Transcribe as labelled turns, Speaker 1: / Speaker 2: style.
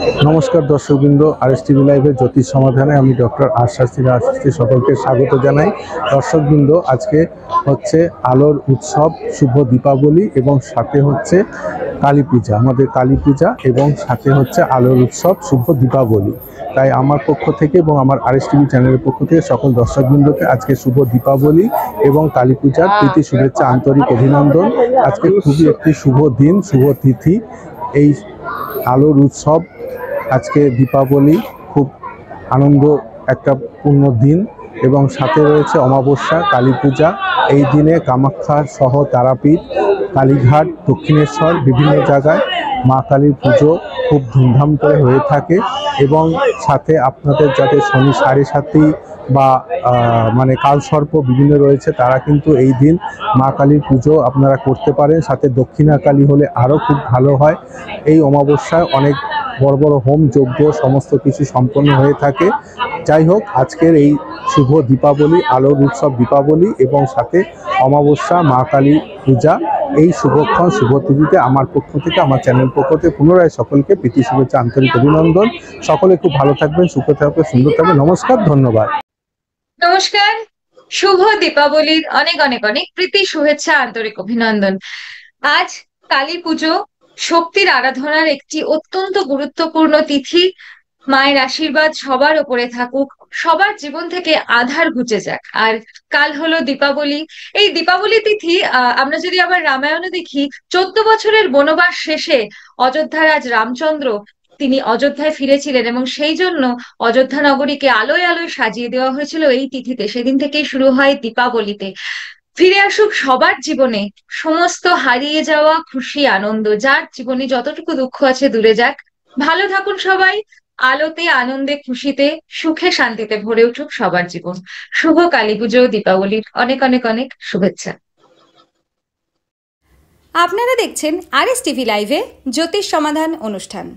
Speaker 1: নমস্কার দর্শকবৃন্দ, RS TV লাইভের জ্যোতিষ সমাধানে আমি ডক্টর আশাস্তি সকলকে স্বাগত জানাই। দর্শকবৃন্দ, আজকে হচ্ছে আলোর উৎসব, শুভ দীপাবলি এবং সাথে হচ্ছে কালী পূজা, আমাদের কালী পূজা এবং সাথে হচ্ছে আলোর উৎসব, শুভ দীপাবলি। তাই আমার পক্ষ থেকে এবং আমার আরএস টিভি চ্যানেলের পক্ষ থেকে সকল দর্শকবৃন্দকে আজকে শুভ দীপাবলি এবং কালী পূজার প্রীতি শুভেচ্ছা, আন্তরিক অভিনন্দন। আজকে খুবই একটি শুভ দিন, শুভ তিথি, এই আলোর উৎসব, আজকে দীপাবলি, খুব আনন্দ একটা পূর্ণ দিন এবং সাথে রয়েছে অমাবস্যা, কালী পূজা। এই দিনে কামাখ্যা সহ তারাপীঠ, কালীঘাট, দক্ষিণেশ্বর বিভিন্ন জায়গায় মা কালীর পুজো খুব ধুমধাম করে হয়ে থাকে এবং সাথে আপনাদের যাতে শনি সাড়ে সাতি বা মানে কালসর্প বিভিন্ন রয়েছে, তারা কিন্তু এই দিন মা কালীর পুজো আপনারা করতে পারেন। সাথে দক্ষিণা কালী হলে আরও খুব ভালো হয়। এই অমাবস্যায় অনেক বড় বড় হোম যজ্ঞ সমস্ত কিছু সম্পন্ন হয়ে থাকে। যাই হোক, আজকের এই শুভ দীপাবলি, আলোর উৎসব দীপাবলি এবং সাথে অমাবস্যা, মা কালী পূজা, এই শুভক্ষণ শুভ তিথিতে আমার পক্ষ থেকে, আমার চ্যানেল পক্ষ থেকে পুনরায় সকলকে প্রীতি শুভেচ্ছা, আন্তরিক অভিনন্দন। সকলে খুব ভালো থাকবেন, সুখে থাকবেন, সুন্দর থাকবেন। নমস্কার, ধন্যবাদ।
Speaker 2: নমস্কার, শুভ দীপাবলির অনেক অনেক অনেক প্রীতি শুভেচ্ছা, আন্তরিক অভিনন্দন। আজ কালী পুজো, শক্তির আরাধনার একটি অত্যন্ত গুরুত্বপূর্ণ তিথি। মায়ের আশীর্বাদ সবার ওপরে থাকুক, সবার জীবন থেকে আধার ঘুচে যাক। আর কাল হলো দীপাবলি। এই দীপাবলি তিথি আমরা যদি আবার রামায়ণে দেখি, 14 বছরের বনবাস শেষে অযোধ্যার আজ রামচন্দ্র তিনি অযোধ্যায় ফিরেছিলেন এবং সেই জন্য অযোধ্যা নগরীকে আলোয় আলোয় সাজিয়ে দেওয়া হয়েছিল এই তিথিতে। সেদিন থেকেই শুরু হয় দীপাবলিতে। ফিরে আসুক সবার জীবনে সমস্ত হারিয়ে যাওয়া খুশি, আনন্দ। যার জীবনে যতটুকু দুঃখ আছে দূরে যাক। ভালো থাকুন সবাই। আলোতে, আনন্দে, খুশিতে, সুখে, শান্তিতে ভরে উঠুক সবার জীবন। শুভ কালী পুজো, দীপাবলির অনেক অনেক অনেক শুভেচ্ছা।
Speaker 3: আপনারা দেখছেন আরএস টিভি লাইভে জ্যোতিষ সমাধান অনুষ্ঠান।